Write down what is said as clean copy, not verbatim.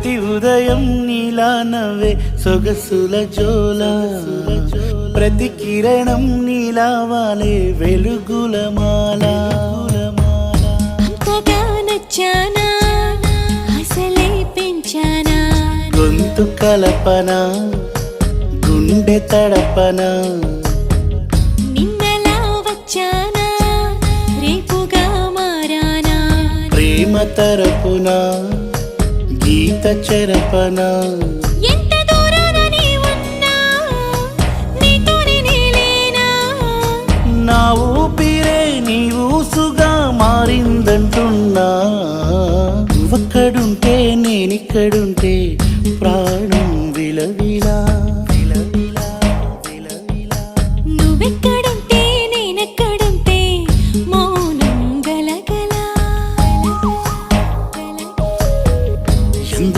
ప్రతి ఉదయం నీలా నవ్వే సొగసుల జోల ప్రతి కిరణం నీలా వాలే వెలుగుల మాల అంతగా నచ్చానా అసలే పెంచానా గొంతు కలపన గుండె తడపన నిన్నలా వచ్చానా రేపుగా మారానా ప్రేమ తరపున గీత చెరపన ఎంత దూరాన నీ ఉన్నా నీతోనే నేలేనా నా ఊపిరే నీ ఊసుగా మారిందంటున్నా నువ్వక్కడుంటే నేనిక్కడుంటే ప్రాణం విలవిలా